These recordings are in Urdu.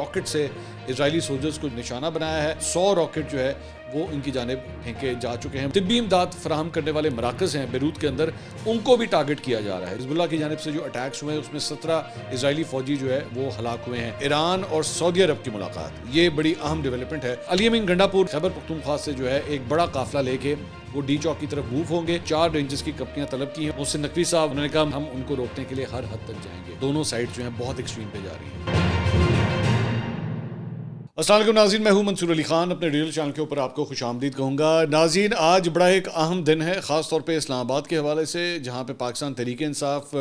راکٹ سے اسرائیلی سولجرز کو نشانہ بنایا ہے. 100 راکٹ جو ہے وہ ان کی جانب پھینکے جا چکے ہیں. طبی امداد فراہم کرنے والے مراکز ہیں بیروت کے اندر, ان کو بھی ٹارگٹ کیا جا رہا ہے. حزب اللہ کی جانب سے جو اٹیکس ہوئے ہیں اس میں 17 اسرائیلی فوجی جو ہے وہ ہلاک ہوئے ہیں. ایران اور سعودی عرب کی ملاقات, یہ بڑی اہم ڈیولپمنٹ ہے. علی امین گنڈاپور خیبر پختونخوا سے جو ہے ایک بڑا قافلہ لے کے وہ ڈی چوک کی طرف موو ہوں گے. 4 رینجز کی کمپنیاں طلب کی ہیں. محسن نقوی صاحب انہوں نے کہا ہم ان کو روکنے کے لیے ہر حد تک جائیں گے. دونوں سائڈ جو ہیں بہت ایکسٹریم پہ جا رہی ہیں. السلام علیکم ناظرین, میں ہوں منصور علی خان. اپنے ریل چینل کے اوپر آپ کو خوش آمدید کہوں گا. ناظرین, آج بڑا ایک اہم دن ہے, خاص طور پہ اسلام آباد کے حوالے سے, جہاں پہ پاکستان تحریک انصاف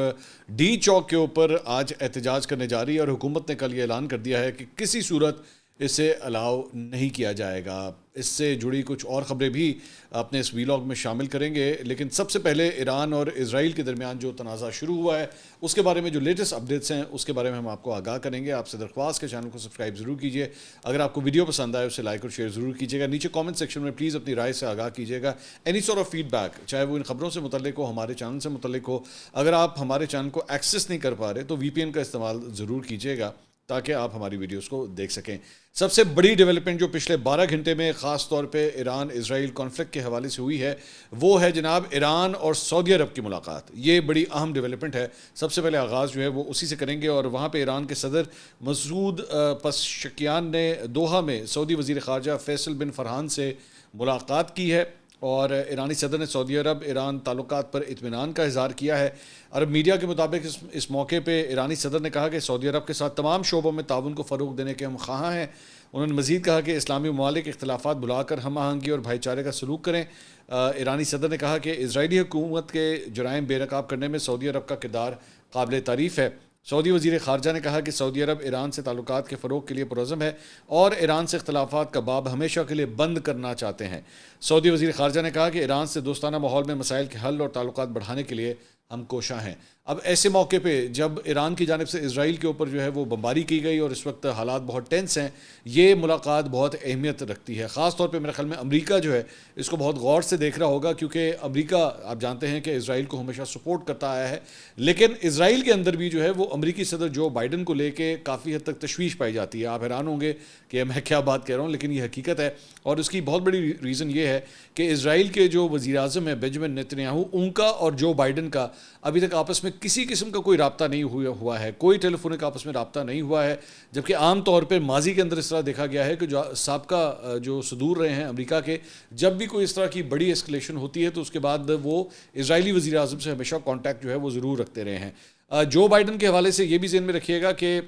ڈی چوک کے اوپر آج احتجاج کرنے جا رہی ہے, اور حکومت نے کل یہ اعلان کر دیا ہے کہ کسی صورت اسے الاؤ نہیں کیا جائے گا. اس سے جڑی کچھ اور خبریں بھی اپنے اس ویلاگ میں شامل کریں گے, لیکن سب سے پہلے ایران اور اسرائیل کے درمیان جو تنازع شروع ہوا ہے اس کے بارے میں جو لیٹسٹ اپڈیٹس ہیں اس کے بارے میں ہم آپ کو آگاہ کریں گے. آپ سے درخواست کے چینل کو سبسکرائب ضرور کیجیے. اگر آپ کو ویڈیو پسند آئے اسے لائک اور شیئر ضرور کیجیے گا. نیچے کامنٹ سیکشن میں پلیز اپنی رائے سے آگاہ کیجیے گا. Any sort of feedback, چاہے وہ ان خبروں سے متعلق ہو, ہمارے چینل سے متعلق ہو. اگر آپ ہمارے چینل کو ایکسیس نہیں کر پا رہے تو وی پی این کا استعمال ضرور کیجیے گا تاکہ آپ ہماری ویڈیوز کو دیکھ سکیں. سب سے بڑی ڈیولپمنٹ جو پچھلے 12 گھنٹے میں خاص طور پہ ایران اسرائیل کانفلکٹ کے حوالے سے ہوئی ہے وہ ہے جناب ایران اور سعودی عرب کی ملاقات. یہ بڑی اہم ڈیولپمنٹ ہے. سب سے پہلے آغاز جو ہے وہ اسی سے کریں گے, اور وہاں پہ ایران کے صدر مسعود پزشکیان نے دوحہ میں سعودی وزیر خارجہ فیصل بن فرحان سے ملاقات کی ہے, اور ایرانی صدر نے سعودی عرب ایران تعلقات پر اطمینان کا اظہار کیا ہے. عرب میڈیا کے مطابق اس موقع پہ ایرانی صدر نے کہا کہ سعودی عرب کے ساتھ تمام شعبوں میں تعاون کو فروغ دینے کے ہم خواہاں ہیں. انہوں نے مزید کہا کہ اسلامی ممالک اختلافات بھلا کر ہم آہنگی اور بھائی چارے کا سلوک کریں. ایرانی صدر نے کہا کہ اسرائیلی حکومت کے جرائم بے نقاب کرنے میں سعودی عرب کا کردار قابل تعریف ہے. سعودی وزیر خارجہ نے کہا کہ سعودی عرب ایران سے تعلقات کے فروغ کے لیے پرعزم ہے اور ایران سے اختلافات کا باب ہمیشہ کے لیے بند کرنا چاہتے ہیں. سعودی وزیر خارجہ نے کہا کہ ایران سے دوستانہ ماحول میں مسائل کے حل اور تعلقات بڑھانے کے لیے ہم کوشاں ہیں. اب ایسے موقع پہ جب ایران کی جانب سے اسرائیل کے اوپر جو ہے وہ بمباری کی گئی اور اس وقت حالات بہت ٹینس ہیں, یہ ملاقات بہت اہمیت رکھتی ہے. خاص طور پہ میرے خیال میں امریکہ جو ہے اس کو بہت غور سے دیکھ رہا ہوگا, کیونکہ امریکہ آپ جانتے ہیں کہ اسرائیل کو ہمیشہ سپورٹ کرتا آیا ہے, لیکن اسرائیل کے اندر بھی جو ہے وہ امریکی صدر جو بائیڈن کو لے کے کافی حد تک تشویش پائی جاتی ہے. آپ حیران ہوں گے کہ میں کیا بات کہہ رہا ہوں, لیکن یہ حقیقت ہے, اور اس کی بہت بڑی ریزن یہ ہے کہ اسرائیل کے جو وزیر اعظم ہیں بنجامن نیتنیاہو, ان کا اور جو بائیڈن کا ابھی تک آپس میں کسی قسم کا کوئی رابطہ نہیں ہوا ہے, کوئی ٹیلی فونک آپس میں رابطہ نہیں ہوا ہے. جبکہ عام طور پہ ماضی کے اندر اس طرح دیکھا گیا ہے کہ جو سابقہ جو صدور رہے ہیں امریکہ کے, جب بھی کوئی اس طرح کی بڑی اسکلیشن ہوتی ہے تو اس کے بعد وہ اسرائیلی وزیر اعظم سے ہمیشہ کانٹیکٹ جو ہے وہ ضرور رکھتے رہے ہیں. جو بائیڈن کے حوالے سے یہ بھی ذہن میں رکھیے گا کہ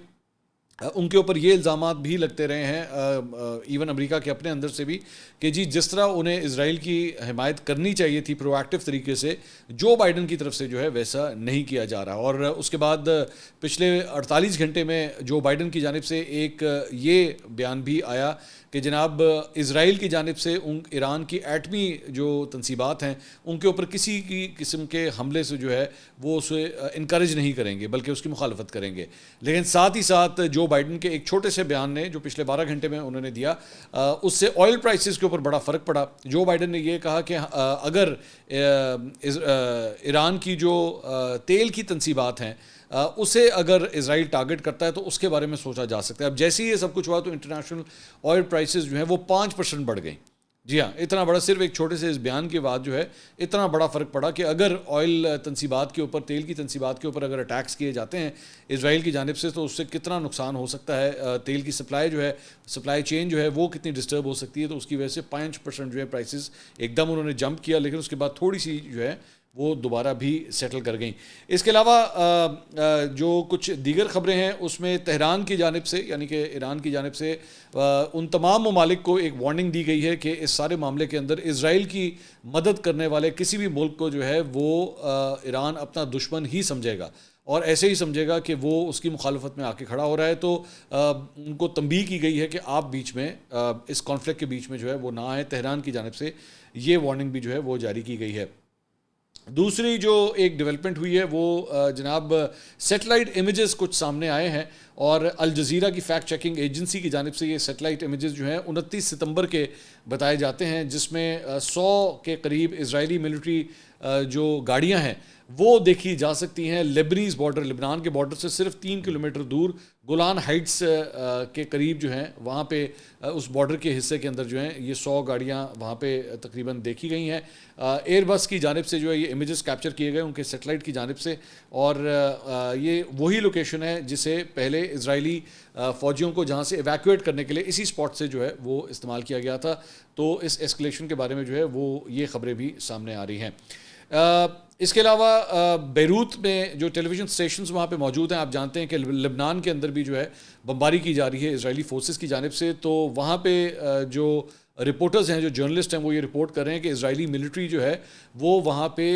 ان کے اوپر یہ الزامات بھی لگتے رہے ہیں ایون امریکہ کے اپنے اندر سے بھی کہ جی جس طرح انہیں اسرائیل کی حمایت کرنی چاہیے تھی پرو ایکٹیو طریقے سے, جو بائیڈن کی طرف سے جو ہے ویسا نہیں کیا جا رہا. اور اس کے بعد پچھلے 48 گھنٹے میں جو بائیڈن کی جانب سے ایک یہ بیان بھی آیا کہ جناب اسرائیل کی جانب سے ایران کی ایٹمی جو تنصیبات ہیں ان کے اوپر کسی کی قسم کے حملے سے جو ہے وہ اسے انکریج نہیں کریں گے بلکہ اس کی مخالفت کریں گے. لیکن ساتھ ہی ساتھ جو بائیڈن کے ایک چھوٹے سے بیان نے جو پچھلے 12 گھنٹے میں انہوں نے دیا, اس سے آئل پرائسز کے اوپر بڑا فرق پڑا. جو بائیڈن نے یہ کہا کہ اگر ایران کی جو تیل کی تنصیبات ہیں اسے اگر اسرائیل ٹارگٹ کرتا ہے تو اس کے بارے میں سوچا جا سکتا ہے. اب جیسے ہی یہ سب کچھ ہوا تو انٹرنیشنل آئل پرائسز جو ہیں وہ 5% بڑھ گئیں. جی ہاں, اتنا بڑا, صرف ایک چھوٹے سے اس بیان کے بعد جو ہے اتنا بڑا فرق پڑا کہ اگر آئل تنصیبات کے اوپر, تیل کی تنصیبات کے اوپر اگر اٹیکس کیے جاتے ہیں اسرائیل کی جانب سے تو اس سے کتنا نقصان ہو سکتا ہے. تیل کی سپلائی جو ہے, سپلائی چین جو ہے وہ کتنی ڈسٹرب ہو سکتی ہے. تو اس کی وجہ سے 5% جو ہے پرائسز ایک دم انہوں نے جمپ کیا, لیکن اس کے بعد تھوڑی سی جو ہے وہ دوبارہ بھی سیٹل کر گئیں. اس کے علاوہ جو کچھ دیگر خبریں ہیں اس میں تہران کی جانب سے یعنی کہ ایران کی جانب سے ان تمام ممالک کو ایک وارننگ دی گئی ہے کہ اس سارے معاملے کے اندر اسرائیل کی مدد کرنے والے کسی بھی ملک کو جو ہے وہ ایران اپنا دشمن ہی سمجھے گا, اور ایسے ہی سمجھے گا کہ وہ اس کی مخالفت میں آ کے کھڑا ہو رہا ہے. تو ان کو تنبیہ کی گئی ہے کہ آپ بیچ میں اس کانفلکٹ کے بیچ میں جو ہے وہ نہ آئیں. تہران کی جانب سے یہ وارننگ بھی جو ہے وہ جاری کی گئی ہے. دوسری جو ایک ڈیولپمنٹ ہوئی ہے وہ جناب سیٹلائٹ امیجز کچھ سامنے آئے ہیں, اور الجزیرہ کی فیکٹ چیکنگ ایجنسی کی جانب سے یہ سیٹلائٹ امیجز جو ہیں 29 ستمبر کے بتائے جاتے ہیں, جس میں 100 کے قریب اسرائیلی ملٹری جو گاڑیاں ہیں وہ دیکھی جا سکتی ہیں لیبنیز بارڈر، لبنان کے بارڈر سے صرف 3 کلومیٹر دور گولان ہائٹس کے قریب جو ہیں وہاں پہ اس بارڈر کے حصے کے اندر جو ہیں یہ 100 گاڑیاں وہاں پہ تقریباً دیکھی گئی ہیں. ایئر بس کی جانب سے جو ہے یہ امیجز کیپچر کیے گئے ان کے سیٹلائٹ کی جانب سے، اور یہ وہی لوکیشن ہے جسے پہلے اسرائیلی فوجیوں کو جہاں سے ایویکویٹ کرنے کے لیے اسی اسپاٹ سے جو ہے وہ استعمال کیا گیا تھا. تو اس ایسکلیشن کے بارے میں جو ہے وہ یہ خبریں بھی سامنے آ رہی ہیں. اس کے علاوہ بیروت میں جو ٹیلی ویژن اسٹیشنز وہاں پہ موجود ہیں، آپ جانتے ہیں کہ لبنان کے اندر بھی جو ہے بمباری کی جا رہی ہے اسرائیلی فورسز کی جانب سے. تو وہاں پہ جو رپورٹرز ہیں، جو جرنلسٹ ہیں، وہ یہ رپورٹ کر رہے ہیں کہ اسرائیلی ملٹری جو ہے وہ وہاں پہ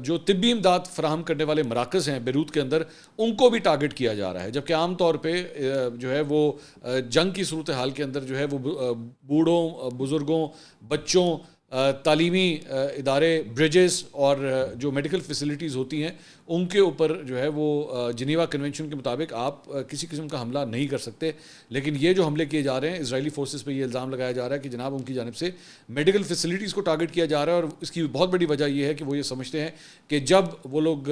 جو طبی امداد فراہم کرنے والے مراکز ہیں بیروت کے اندر ان کو بھی ٹارگٹ کیا جا رہا ہے، جبکہ عام طور پہ جو ہے وہ جنگ کی صورتحال کے اندر جو ہے وہ بوڑھوں، بزرگوں، بچوں، تعلیمی ادارے، بریجز اور جو میڈیکل فیسلٹیز ہوتی ہیں ان کے اوپر جو ہے وہ جنیوا کنونشن کے مطابق آپ کسی قسم کا حملہ نہیں کر سکتے. لیکن یہ جو حملے کیے جا رہے ہیں اسرائیلی فورسز پہ، یہ الزام لگایا جا رہا ہے کہ جناب ان کی جانب سے میڈیکل فیسلٹیز کو ٹارگٹ کیا جا رہا ہے. اور اس کی بہت بڑی وجہ یہ ہے کہ وہ یہ سمجھتے ہیں کہ جب وہ لوگ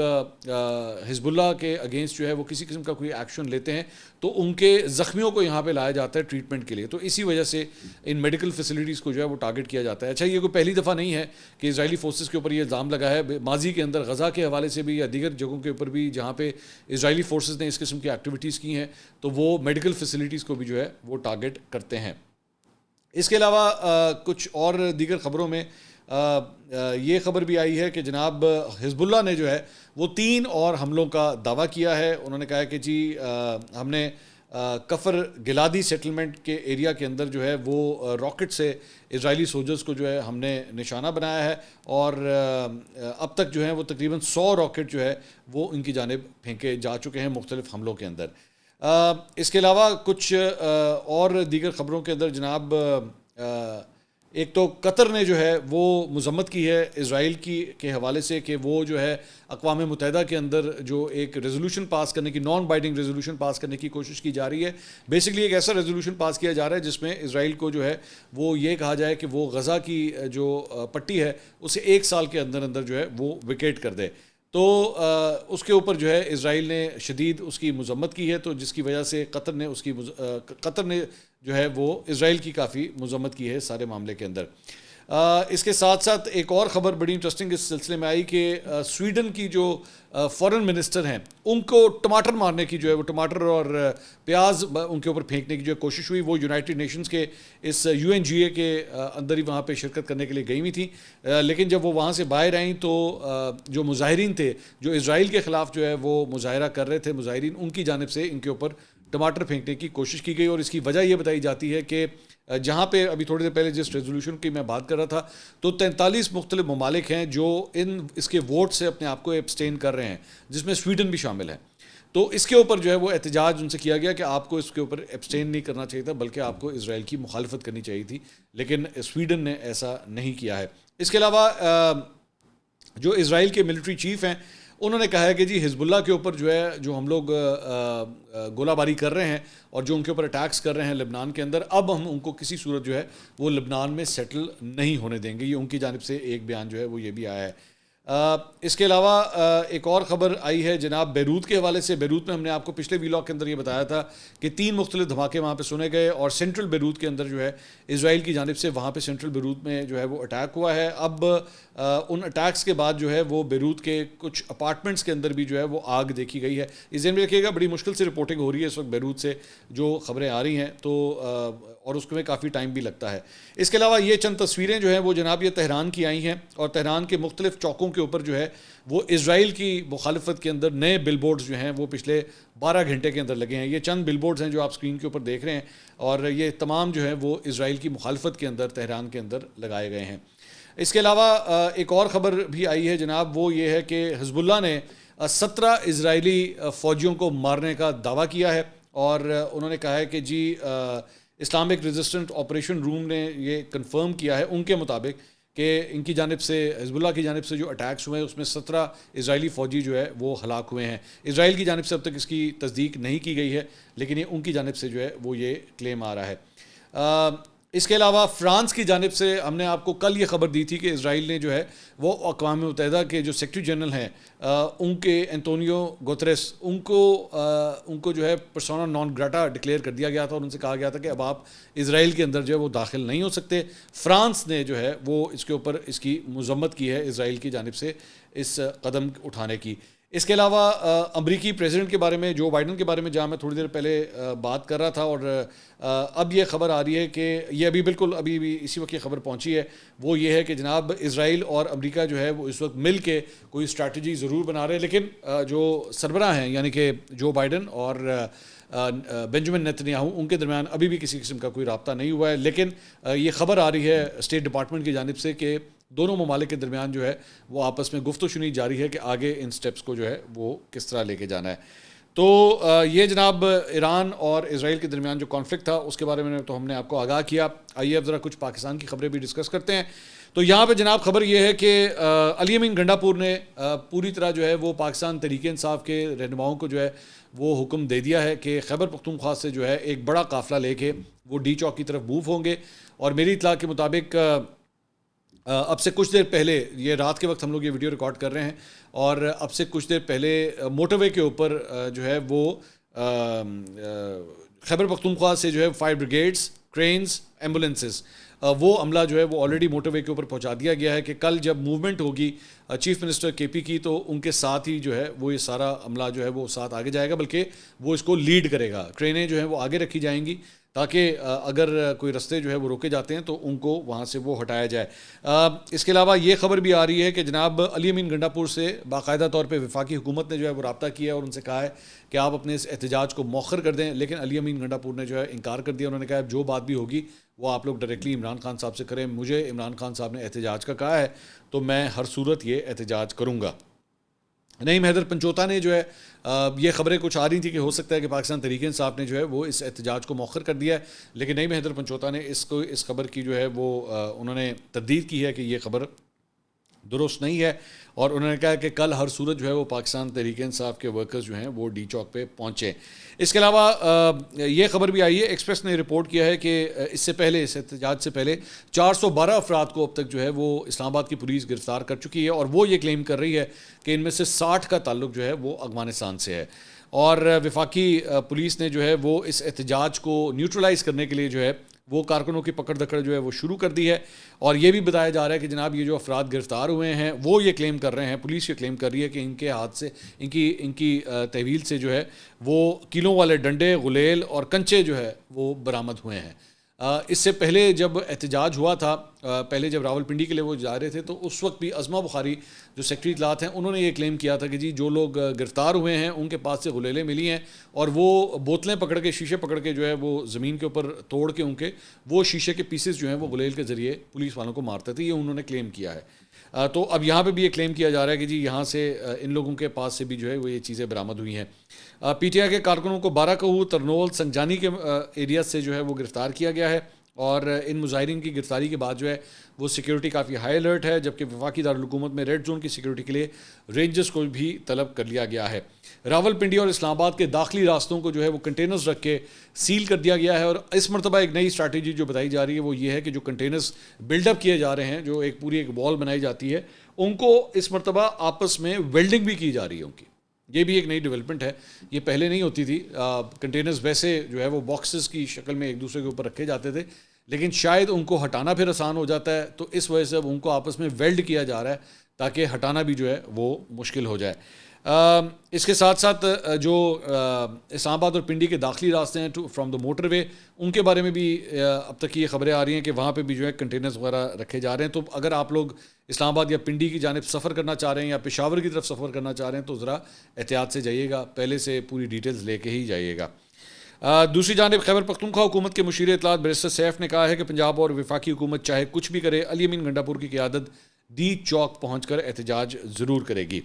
حزب اللہ کے اگینسٹ جو ہے وہ کسی قسم کا کوئی ایکشن لیتے ہیں تو ان کے زخمیوں کو یہاں پہ لایا جاتا ہے ٹریٹمنٹ کے لیے. تو اسی وجہ سے ان میڈیکل فیسلٹیز کو جو ہے وہ ٹارگٹ کیا جاتا ہے. اچھا، یہ کوئی پہلی دفعہ نہیں ہے کہ اسرائیلی فورسز کے اوپر یہ الزام لگا ہے. ماضی کے اندر غزہ کے حوالے سے بھی یا دیگر جگہوں کے اوپر بھی جہاں پہ اسرائیلی فورسز نے اس قسم کی ایکٹیویٹیز کی ہیں تو وہ میڈیکل فیسلٹیز کو بھی جو ہے وہ ٹارگٹ کرتے ہیں. اس کے علاوہ کچھ اور دیگر خبروں میں یہ خبر بھی آئی ہے کہ جناب حزب اللہ نے جو ہے وہ 3 اور حملوں کا دعویٰ کیا ہے. انہوں نے کہا ہے کہ جی ہم نے کفر گلادی سیٹلمنٹ کے ایریا کے اندر جو ہے وہ راکٹ سے اسرائیلی سولجرز کو جو ہے ہم نے نشانہ بنایا ہے، اور اب تک جو ہے وہ تقریباً 100 راکٹ جو ہے وہ ان کی جانب پھینکے جا چکے ہیں مختلف حملوں کے اندر. اس کے علاوہ کچھ اور دیگر خبروں کے اندر جناب ایک تو قطر نے جو ہے وہ مذمت کی ہے اسرائیل کے حوالے سے کہ وہ جو ہے اقوام متحدہ کے اندر جو ایک ریزولوشن پاس کرنے کی، نان بائنڈنگ ریزولوشن پاس کرنے کی کوشش کی جا رہی ہے. بیسکلی ایک ایسا ریزولوشن پاس کیا جا رہا ہے جس میں اسرائیل کو جو ہے وہ یہ کہا جائے کہ وہ غزہ کی جو پٹی ہے اسے 1 سال کے اندر اندر جو ہے وہ ویکیٹ کر دے. تو اس کے اوپر جو ہے اسرائیل نے شدید اس کی مذمت کی ہے، تو جس کی وجہ سے قطر نے جو ہے وہ اسرائیل کی کافی مذمت کی ہے سارے معاملے کے اندر. اس کے ساتھ ساتھ ایک اور خبر بڑی انٹرسٹنگ اس سلسلے میں آئی کہ سویڈن کی جو فورن منسٹر ہیں ان کو ٹماٹر مارنے کی جو ہے وہ ٹماٹر اور پیاز ان کے اوپر پھینکنے کی جو کوشش ہوئی. وہ یونائٹڈ نیشنز کے اس UNGA کے اندر ہی وہاں پہ شرکت کرنے کے لیے گئی ہوئی تھیں، لیکن جب وہ وہاں سے باہر آئیں تو جو مظاہرین تھے جو اسرائیل کے خلاف جو ہے وہ مظاہرہ کر رہے تھے مظاہرین، ان کی جانب سے ان کے اوپر ٹماٹر پھینکنے کی کوشش کی گئی. اور اس کی وجہ یہ بتائی جاتی ہے کہ جہاں پہ ابھی تھوڑی دیر پہلے جس ریزولوشن کی میں بات کر رہا تھا تو 43 مختلف ممالک ہیں جو اس کے ووٹ سے اپنے آپ کو ایبسٹین کر رہے ہیں، جس میں سویڈن بھی شامل ہے. تو اس کے اوپر جو ہے وہ احتجاج ان سے کیا گیا کہ آپ کو اس کے اوپر ایبسٹین نہیں کرنا چاہیے تھا بلکہ آپ کو اسرائیل کی مخالفت کرنی چاہیے تھی، لیکن سویڈن نے ایسا نہیں کیا ہے. اس کے علاوہ جو اسرائیل کے ملٹری چیف ہیں انہوں نے کہا ہے کہ جی حزب اللہ کے اوپر جو ہے جو ہم لوگ گولہ باری کر رہے ہیں اور جو ان کے اوپر اٹیکس کر رہے ہیں لبنان کے اندر، اب ہم ان کو کسی صورت جو ہے وہ لبنان میں سیٹل نہیں ہونے دیں گے. یہ ان کی جانب سے ایک بیان جو ہے وہ یہ بھی آیا ہے. اس کے علاوہ ایک اور خبر آئی ہے جناب بیروت کے حوالے سے. بیروت میں ہم نے آپ کو پچھلے ویلاگ کے اندر یہ بتایا تھا کہ 3 مختلف دھماکے وہاں پہ سنے گئے اور سینٹرل بیروت کے اندر جو ہے اسرائیل کی جانب سے وہاں پہ سینٹرل بیروت میں جو ہے وہ اٹیک ہوا ہے. اب ان اٹیکس کے بعد جو ہے وہ بیروت کے کچھ اپارٹمنٹس کے اندر بھی جو ہے وہ آگ دیکھی گئی ہے. اس ذہن میں رکھیے گا بڑی مشکل سے رپورٹنگ ہو رہی ہے اس وقت بیروت سے جو خبریں آ رہی ہیں، تو اور اس میں کافی ٹائم بھی لگتا ہے. اس کے علاوہ یہ چند تصویریں جو ہیں وہ جناب یہ تہران کی آئی ہیں، اور تہران کے مختلف چوکوں کے اوپر جو ہے وہ اسرائیل کی مخالفت کے اندر نئے بل بورڈز جو ہیں وہ پچھلے 12 گھنٹے کے اندر لگے ہیں. یہ چند بل بورڈز ہیں جو آپ اسکرین کے اوپر دیکھ رہے ہیں، اور یہ تمام جو ہیں وہ اسرائیل کی مخالفت کے اندر تہران کے اندر لگائے گئے ہیں. اس کے علاوہ ایک اور خبر بھی آئی ہے جناب، وہ یہ ہے کہ حزب اللہ نے 17 اسرائیلی فوجیوں کو مارنے کا دعویٰ کیا ہے، اور انہوں نے کہا ہے کہ جی اسلامک ریزسٹنٹ آپریشن روم نے یہ کنفرم کیا ہے ان کے مطابق کہ ان کی جانب سے حزب اللہ کی جانب سے جو اٹیکس ہوئے ہیں اس میں 17 اسرائیلی فوجی جو ہے وہ ہلاک ہوئے ہیں. اسرائیل کی جانب سے اب تک اس کی تصدیق نہیں کی گئی ہے، لیکن یہ ان کی جانب سے جو ہے وہ یہ کلیم آ رہا ہے. اس کے علاوہ فرانس کی جانب سے ہم نے آپ کو کل یہ خبر دی تھی کہ اسرائیل نے جو ہے وہ اقوام متحدہ کے جو سیکرٹری جنرل ہیں ان کے انطونیو گوتریس ان کو جو ہے پرسونا نان گراٹا ڈکلیئر کر دیا گیا تھا اور ان سے کہا گیا تھا کہ اب آپ اسرائیل کے اندر جو ہے وہ داخل نہیں ہو سکتے. فرانس نے جو ہے وہ اس کے اوپر اس کی مذمت کی ہے اسرائیل کی جانب سے اس قدم اٹھانے کی. اس کے علاوہ امریکی پریزیڈنٹ کے بارے میں جو بائیڈن کے بارے میں جہاں میں تھوڑی دیر پہلے بات کر رہا تھا اور اب یہ خبر آ رہی ہے کہ یہ ابھی بھی اسی وقت یہ خبر پہنچی ہے وہ یہ ہے کہ جناب اسرائیل اور امریکہ جو ہے وہ اس وقت مل کے کوئی اسٹریٹجی ضرور بنا رہے ہیں, لیکن جو سربراہ ہیں یعنی کہ جو بائیڈن اور بنجمن نیتنیاہو ان کے درمیان ابھی بھی کسی قسم کا کوئی رابطہ نہیں ہوا ہے. لیکن یہ خبر آ رہی ہے اسٹیٹ ڈپارٹمنٹ کی جانب سے کہ دونوں ممالک کے درمیان جو ہے وہ آپس میں گفت و شنید جاری ہے کہ آگے ان سٹیپس کو جو ہے وہ کس طرح لے کے جانا ہے. تو یہ جناب ایران اور اسرائیل کے درمیان جو کانفلکٹ تھا اس کے بارے میں تو ہم نے آپ کو آگاہ کیا. آئیے اب ذرا کچھ پاکستان کی خبریں بھی ڈسکس کرتے ہیں. تو یہاں پہ جناب خبر یہ ہے کہ علی امین گنڈاپور نے پوری طرح جو ہے وہ پاکستان تحریک انصاف کے رہنماؤں کو جو ہے وہ حکم دے دیا ہے کہ خیبر پختونخوا سے جو ہے ایک بڑا قافلہ لے کے وہ ڈی چوک کی طرف موو ہوں گے. اور میری اطلاع کے مطابق اب سے کچھ دیر پہلے, یہ رات کے وقت ہم لوگ یہ ویڈیو ریکارڈ کر رہے ہیں, اور اب سے کچھ دیر پہلے موٹر وے کے اوپر جو ہے وہ خیبر پختونخوا سے جو ہے فائر بریگیڈز, کرینز, ایمبولینسز وہ عملہ جو ہے وہ آلریڈی موٹر وے کے اوپر پہنچا دیا گیا ہے کہ کل جب موومنٹ ہوگی چیف منسٹر کے پی کی تو ان کے ساتھ ہی جو ہے وہ یہ سارا عملہ جو ہے وہ ساتھ آگے جائے گا, بلکہ وہ اس کو لیڈ کرے گا. ٹرینیں جو ہیں وہ آگے رکھی جائیں گی تاکہ اگر کوئی رستے جو ہے وہ روکے جاتے ہیں تو ان کو وہاں سے وہ ہٹایا جائے. اس کے علاوہ یہ خبر بھی آ رہی ہے کہ جناب علی امین گنڈاپور سے باقاعدہ طور پہ وفاقی حکومت نے جو ہے وہ رابطہ کیا ہے اور ان سے کہا ہے کہ آپ اپنے اس احتجاج کو مؤخر کر دیں, لیکن علی امین گنڈاپور نے جو ہے انکار کر دیا. انہوں نے کہا جو بات بھی ہوگی وہ آپ لوگ ڈائریکٹلی عمران خان صاحب سے کریں, مجھے عمران خان صاحب نے احتجاج کا کہا ہے تو میں ہر صورت یہ احتجاج کروں گا. نعیم حیدر پنچوتا نے جو ہے یہ خبریں کچھ آ رہی تھیں کہ ہو سکتا ہے کہ پاکستان تحریک انصاف نے جو ہے وہ اس احتجاج کو مؤخر کر دیا ہے, لیکن نعیم حیدر پنچوتا نے اس خبر کی جو ہے وہ انہوں نے تردید کی ہے کہ یہ خبر درست نہیں ہے, اور انہوں نے کہا کہ کل ہر صورت جو ہے وہ پاکستان تحریک انصاف کے ورکرز جو ہیں وہ ڈی چوک پہ پہنچے. اس کے علاوہ یہ خبر بھی آئی ہے, ایکسپریس نے رپورٹ کیا ہے کہ اس سے پہلے, اس احتجاج سے پہلے 412 افراد کو اب تک جو ہے وہ اسلام آباد کی پولیس گرفتار کر چکی ہے, اور وہ یہ کلیم کر رہی ہے کہ ان میں سے 60 کا تعلق جو ہے وہ افغانستان سے ہے. اور وفاقی پولیس نے جو ہے وہ اس احتجاج کو نیوٹرلائز کرنے کے لیے جو ہے وہ کارکنوں کی پکڑ دکڑ جو ہے وہ شروع کر دی ہے. اور یہ بھی بتایا جا رہا ہے کہ جناب یہ جو افراد گرفتار ہوئے ہیں وہ یہ کلیم کر رہے ہیں, پولیس یہ کلیم کر رہی ہے کہ ان کے ہاتھ سے ان کی تحویل سے جو ہے وہ کیلوں والے ڈنڈے, غلیل اور کنچے جو ہے وہ برآمد ہوئے ہیں. اس سے پہلے جب احتجاج ہوا تھا, پہلے جب راولپنڈی کے لیے وہ جا رہے تھے تو اس وقت بھی عظمہ بخاری جو سیکرٹری اطلاعات ہیں انہوں نے یہ کلیم کیا تھا کہ جی جو لوگ گرفتار ہوئے ہیں ان کے پاس سے غلیلیں ملی ہیں, اور وہ بوتلیں پکڑ کے, شیشے پکڑ کے جو ہے وہ زمین کے اوپر توڑ کے ان کے وہ شیشے کے پیسز جو ہیں وہ غلیل کے ذریعے پولیس والوں کو مارتے تھے, یہ انہوں نے کلیم کیا ہے. تو اب یہاں پہ بھی یہ کلیم کیا جا رہا ہے کہ جی یہاں سے ان لوگوں کے پاس سے بھی جو ہے وہ یہ چیزیں برآمد ہوئی ہیں. پی ٹی آئی کے کارکنوں کو بارہ کہو, ترنول, سنجانی کے ایریا سے جو ہے وہ گرفتار کیا گیا ہے, اور ان مظاہرین کی گرفتاری کے بعد جو ہے وہ سیکیورٹی کافی ہائی الرٹ ہے, جبکہ وفاقی دارالحکومت میں ریڈ زون کی سیکیورٹی کے لیے رینجرز کو بھی طلب کر لیا گیا ہے. راولپنڈی اور اسلام آباد کے داخلی راستوں کو جو ہے وہ کنٹینرز رکھ کے سیل کر دیا گیا ہے, اور اس مرتبہ ایک نئی اسٹریٹجی جو بتائی جا رہی ہے وہ یہ ہے کہ جو کنٹینرز بلڈ اپ کیے جا رہے ہیں, جو ایک پوری وال بنائی جاتی ہے, ان کو اس مرتبہ آپس میں ویلڈنگ بھی کی جا رہی ہے ان کی. یہ بھی ایک نئی ڈیولپمنٹ ہے, یہ پہلے نہیں ہوتی تھی. کنٹینرز ویسے جو ہے وہ باکسز کی شکل میں ایک دوسرے کے اوپر رکھے جاتے تھے, لیکن شاید ان کو ہٹانا پھر آسان ہو جاتا ہے, تو اس وجہ سے اب ان کو آپس میں ویلڈ کیا جا رہا ہے تاکہ ہٹانا بھی جو ہے وہ مشکل ہو جائے. اس کے ساتھ ساتھ جو اسلام آباد اور پنڈی کے داخلی راستے ہیں فرام دا موٹر وے, ان کے بارے میں بھی اب تک یہ خبریں آ رہی ہیں کہ وہاں پہ بھی جو ہے کنٹینرز وغیرہ رکھے جا رہے ہیں. تو اگر آپ لوگ اسلام آباد یا پنڈی کی جانب سفر کرنا چاہ رہے ہیں یا پشاور کی طرف سفر کرنا چاہ رہے ہیں تو ذرا احتیاط سے جائیے گا, پہلے سے پوری ڈیٹیلز لے کے ہی جائیے گا. دوسری جانب خیبر پختونخوا حکومت کے مشیر اطلاعات بیرسٹر سیف نے کہا ہے کہ پنجاب اور وفاقی حکومت چاہے کچھ بھی کرے, علی امین گنڈاپور کی قیادت ڈی چوک پہنچ کر احتجاج ضرور کرے گی.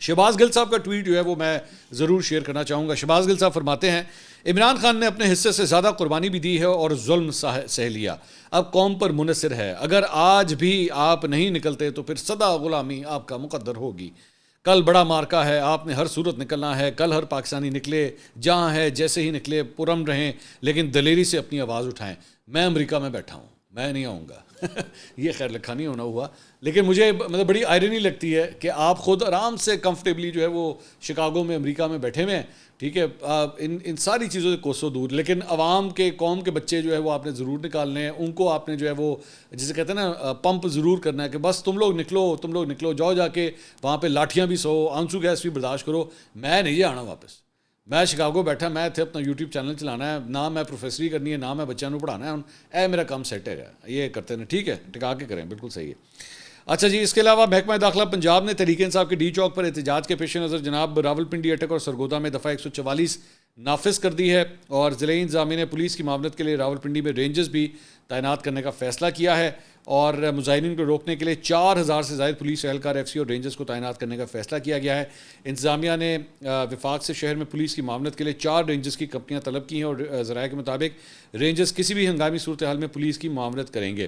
شہباز گل صاحب کا ٹویٹ جو ہے وہ میں ضرور شیئر کرنا چاہوں گا. شہباز گل صاحب فرماتے ہیں, عمران خان نے اپنے حصے سے زیادہ قربانی بھی دی ہے اور ظلم سہ لیا, اب قوم پر منحصر ہے. اگر آج بھی آپ نہیں نکلتے تو پھر سدا غلامی آپ کا مقدر ہوگی. کل بڑا مارکا ہے, آپ نے ہر صورت نکلنا ہے. کل ہر پاکستانی نکلے, جہاں ہے جیسے ہی نکلے, پرم رہیں لیکن دلیری سے اپنی آواز اٹھائیں. میں امریکہ میں بیٹھا ہوں، میں نہیں آؤں گا یہ خیر لکھا نہیں ہونا ہوا، لیکن مجھے مطلب بڑی آئرنی لگتی ہے کہ آپ خود آرام سے کمفرٹیبلی جو ہے وہ شکاگو میں امریکہ میں بیٹھے ہوئے ہیں، ٹھیک ہے، ان ساری چیزوں سے کوسوں دور، لیکن عوام کے قوم کے بچے جو ہے وہ آپ نے ضرور نکالنے ہیں، ان کو آپ نے جو ہے وہ جسے کہتے ہیں نا پمپ ضرور کرنا ہے کہ بس تم لوگ نکلو جاؤ، جا کے وہاں پہ لاٹھیاں بھی سو، آنسو گیس بھی برداشت کرو، میں نہیں آنا واپس، میں شکاگو بیٹھا، میں اتنے اپنا یوٹیوب چینل چلانا ہے، نہ میں پروفیسری کرنی ہے، نہ میں بچوں کو پڑھانا ہے، اے میرا کام سیٹ ہے، یہ کرتے ہیں، ٹھیک ہے، ٹکا کے کریں، بالکل صحیح ہے۔ اچھا جی، اس کے علاوہ محکمہ داخلہ پنجاب نے تحریک انصاف کے ڈی چوک پر احتجاج کے پیش نظر جناب راولپنڈی اٹک اور سرگودا میں دفعہ 144 نافذ کر دی ہے، اور ضلعی انتظامیہ نے پولیس کی معاونت کے لیے راولپنڈی میں رینجرز بھی تعینات کرنے کا فیصلہ کیا ہے، اور مظاہرین کو روکنے کے لیے 4000 سے زائد پولیس اہلکار ایف سی اور رینجرز کو تعینات کرنے کا فیصلہ کیا گیا ہے۔ انتظامیہ نے وفاق سے شہر میں پولیس کی معاونت کے لیے 4 رینجرز کی کمپنیاں طلب کی ہیں، اور ذرائع کے مطابق رینجرز کسی بھی ہنگامی صورتحال میں پولیس کی معاونت کریں گے۔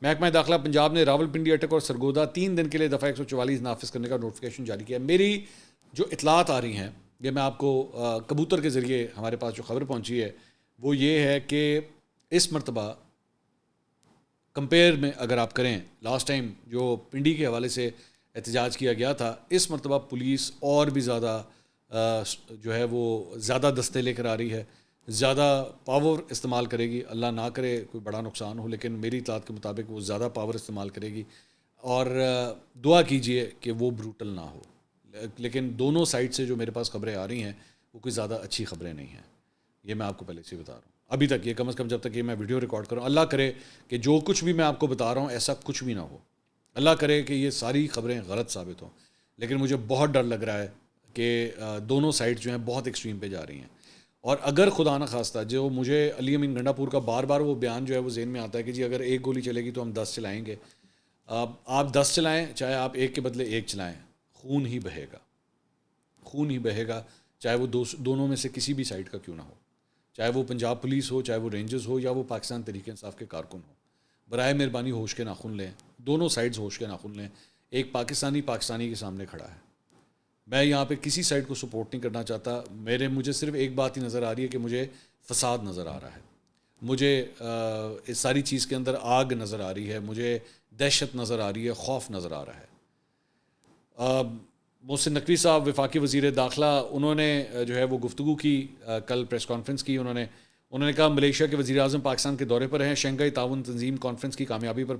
محکمہ داخلہ پنجاب نے راولپنڈی اٹک اور سرگودا 3 دن کے لیے دفعہ 144 نافذ کرنے کا نوٹیفیکیشن جاری کیا۔ میری جو اطلاعات آ رہی ہیں، یہ میں آپ کو کبوتر کے ذریعے ہمارے پاس جو خبر پہنچی ہے وہ یہ ہے کہ اس مرتبہ کمپیئر میں اگر آپ کریں لاسٹ ٹائم جو پنڈی کے حوالے سے احتجاج کیا گیا تھا، اس مرتبہ پولیس اور بھی زیادہ جو ہے وہ زیادہ دستے لے کر آ رہی ہے، زیادہ پاور استعمال کرے گی، اللہ نہ کرے کوئی بڑا نقصان ہو، لیکن میری اطلاعات کے مطابق وہ زیادہ پاور استعمال کرے گی، اور دعا کیجئے کہ وہ بروٹل نہ ہو، لیکن دونوں سائڈ سے جو میرے پاس خبریں آ رہی ہیں وہ کوئی زیادہ اچھی خبریں نہیں ہیں، یہ میں آپ کو پہلے سے بتا رہا ہوں ابھی تک، یہ کم از کم جب تک یہ میں ویڈیو ریکارڈ کروں، اللہ کرے کہ جو کچھ بھی میں آپ کو بتا رہا ہوں ایسا کچھ بھی نہ ہو، اللہ کرے کہ یہ ساری خبریں غلط ثابت ہوں، لیکن مجھے بہت ڈر لگ رہا ہے کہ دونوں سائڈ جو ہیں بہت ایکسٹریم پہ جا رہی ہیں، اور اگر خدا نہ خواستہ جو مجھے علی امین گنڈا پور کا بار بار وہ بیان جو ہے وہ ذہن میں آتا ہے کہ جی اگر ایک گولی چلے گی تو ہم 10 چلائیں گے، آپ 10 چلائیں، چاہے آپ ایک کے بدلے ایک چلائیں، خون ہی بہے گا، خون ہی بہے گا، چاہے وہ دونوں میں سے کسی بھی سائڈ کا کیوں نہ ہو، چاہے وہ پنجاب پولیس ہو، چاہے وہ رینجرز ہو، یا وہ پاکستان تحریک انصاف کے کارکن ہو، برائے مہربانی ہوش کے ناخن لیں، دونوں سائڈز ہوش کے ناخن لیں، ایک پاکستانی کے سامنے کھڑا ہے، میں یہاں پہ کسی سائڈ کو سپورٹ نہیں کرنا چاہتا، مجھے صرف ایک بات ہی نظر آ رہی ہے کہ مجھے فساد نظر آ رہا ہے، مجھے اس ساری چیز کے اندر آگ نظر آ رہی ہے، مجھے دہشت نظر آ رہی ہے، خوف نظر آ رہا ہے۔ محسن نقوی صاحب وفاقی وزیر داخلہ، انہوں نے جو ہے وہ گفتگو کی، کل پریس کانفرنس کی، انہوں نے کہا ملیشیا کے وزیر اعظم پاکستان کے دورے پر ہیں، شنگھائی تعاون تنظیم کانفرنس کی کامیابی پر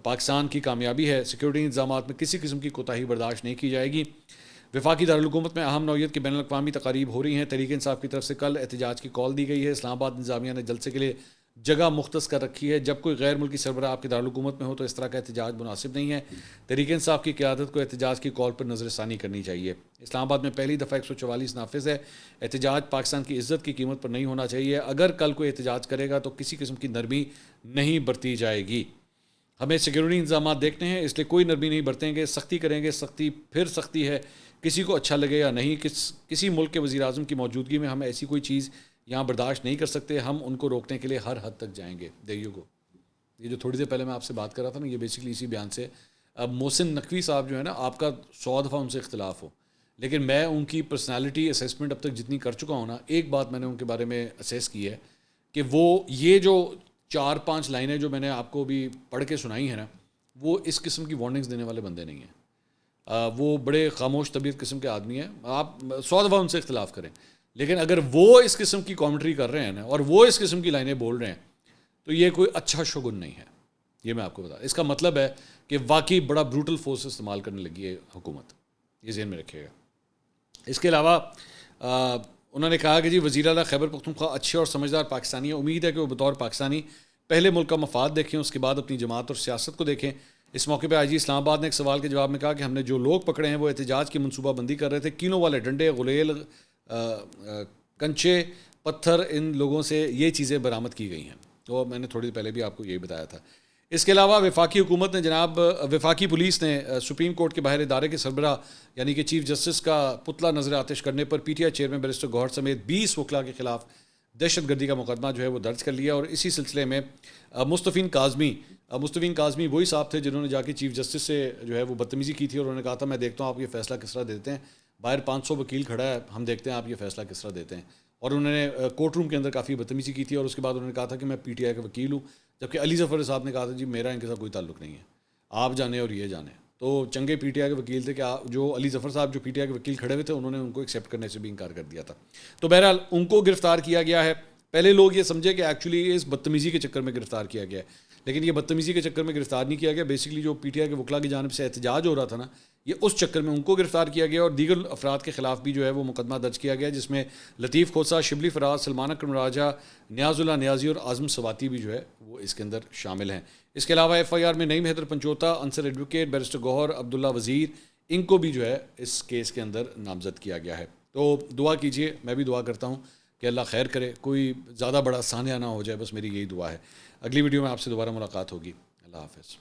پاکستان کی کامیابی ہے، سیکورٹی انتظامات میں کسی قسم کی کوتاہی برداشت نہیں کی جائے گی۔ وفاقی دارالحکومت میں اہم نوعیت کی بین الاقوامی تقاریب ہو رہی ہیں، تحریک انصاف کی طرف سے کل احتجاج کی کال دی گئی ہے، اسلام آباد انتظامیہ نے جلسے کے لیے جگہ مختص کر رکھی ہے، جب کوئی غیر ملکی سربراہ آپ کی دارالحکومت میں ہو تو اس طرح کا احتجاج مناسب نہیں ہے، تحریک انصاف کی قیادت کو احتجاج کی کال پر نظر ثانی کرنی چاہیے۔ اسلام آباد میں پہلی دفعہ 144 نافذ ہے، احتجاج پاکستان کی عزت کی قیمت پر نہیں ہونا چاہیے، اگر کل کوئی احتجاج کرے گا تو کسی قسم کی نرمی نہیں برتی جائے گی، ہمیں سیکورٹی انتظامات دیکھنے ہیں، اس لیے کوئی نرمی نہیں برتیں گے، سختی کریں گے، سختی پھر سختی ہے، کسی کو اچھا لگے یا نہیں، کسی ملک کے وزیر اعظم کی موجودگی میں ہم ایسی کوئی چیز یہاں برداشت نہیں کر سکتے، ہم ان کو روکنے کے لیے ہر حد تک جائیں گے۔ دیکھیے کو یہ جو تھوڑی دیر پہلے میں آپ سے بات کر رہا تھا نا، یہ بیسکلی اسی بیان سے، اب محسن نقوی صاحب جو ہے نا، آپ کا 100 دفعہ ان سے اختلاف ہو، لیکن میں ان کی پرسنالٹی اسیسمنٹ اب تک جتنی کر چکا ہوں نا، ایک بات میں نے ان کے بارے میں اسیس کی ہے کہ وہ یہ جو 4-5 لائنیں جو میں نے آپ کو بھی پڑھ کے سنائی ہیں نا، وہ اس قسم کی وارننگز دینے والے بندے نہیں ہیں، وہ بڑے خاموش طبیعت قسم کے آدمی ہیں، آپ 100 دفعہ ان سے اختلاف کریں، لیکن اگر وہ اس قسم کی کامنٹری کر رہے ہیں نا، اور وہ اس قسم کی لائنیں بول رہے ہیں، تو یہ کوئی اچھا شگن نہیں ہے، یہ میں آپ کو بتا، اس کا مطلب ہے کہ واقعی بڑا بروٹل فورس استعمال کرنے لگی ہے حکومت، یہ ذہن میں رکھیے گا۔ اس کے علاوہ انہوں نے کہا کہ جی وزیر اعلیٰ خیبر پختونخوا اچھے اور سمجھدار پاکستانی ہیں، امید ہے کہ وہ بطور پاکستانی پہلے ملک کا مفاد دیکھیں، اس کے بعد اپنی جماعت اور سیاست کو دیکھیں۔ اس موقع پہ آئی جی اسلام آباد نے ایک سوال کے جواب میں کہا کہ ہم نے جو لوگ پکڑے ہیں وہ احتجاج کی منصوبہ بندی کر رہے تھے، کینوں والے ڈنڈے، غلیل، کنچے، پتھر، ان لوگوں سے یہ چیزیں برآمد کی گئی ہیں، تو میں نے تھوڑی دیر پہلے بھی آپ کو یہی بتایا تھا۔ اس کے علاوہ وفاقی پولیس نے سپریم کورٹ کے باہر ادارے کے سربراہ یعنی کہ چیف جسٹس کا پتلا نظر آتش کرنے پر P T I chairman barrister Gohar سمیت 20 وکلاء کے خلاف دہشت گردی کا مقدمہ جو ہے وہ درج کر لیا، اور اسی سلسلے میں مستفین کاظمی وہی صاحب تھے جنہوں نے جا کے چیف جسٹس سے جو ہے وہ بدتمیزی کی تھی، اور انہوں نے کہا تھا میں دیکھتا ہوں آپ یہ فیصلہ کس طرح دیتے ہیں، باہر 500 وکیل کھڑا ہے، ہم دیکھتے ہیں آپ یہ فیصلہ کس طرح دیتے ہیں، اور انہوں نے کورٹ روم کے اندر کافی بدتمیزی کی تھی، اور اس کے بعد انہوں نے کہا تھا کہ میں پی ٹی آئی کا وکیل ہوں، جبکہ علی ظفر صاحب نے کہا تھا جی میرا ان کے ساتھ کوئی تعلق نہیں ہے، آپ جانے اور یہ جانے. تو چنگے پی ٹی آئی کے وکیل تھے کہ جو علی ظفر صاحب جو پی ٹی آئی کے وکیل کھڑے ہوئے تھے انہوں نے ان کو ایکسیپٹ کرنے سے بھی انکار کر دیا تھا. تو بہرحال ان کو گرفتار کیا گیا ہے. پہلے لوگ یہ سمجھے کہ ایکچولی اس بدتمیزی کے چکر میں گرفتار کیا گیا ہے، لیکن یہ بدتمیزی کے چکر میں گرفتار نہیں کیا گیا. بیسکلی جو پی ٹی آئی کے وکلاء کی جانب سے احتجاج ہو رہا تھا نا، یہ اس چکر میں ان کو گرفتار کیا گیا، اور دیگر افراد کے خلاف بھی جو ہے وہ مقدمہ درج کیا گیا، جس میں لطیف کھوسہ، شبلی فراز، سلمان اکرم راجہ، نیاز اللہ نیازی اور اعظم سواتی بھی جو ہے وہ اس کے اندر شامل ہیں. اس کے علاوہ ایف آئی آر میں نعیم حیدر پنچوتا، انصر ایڈوکیٹ، بیرسٹر گوہر عبداللہ وزیر، ان کو بھی جو ہے اس کیس کے اندر نامزد کیا گیا ہے. تو دعا کیجیے، میں بھی دعا کرتا ہوں کہ اللہ خیر کرے، کوئی زیادہ بڑا سانحہ نہ ہو جائے، بس میری یہی دعا ہے. اگلی ویڈیو میں آپ سے دوبارہ ملاقات ہوگی. اللہ حافظ.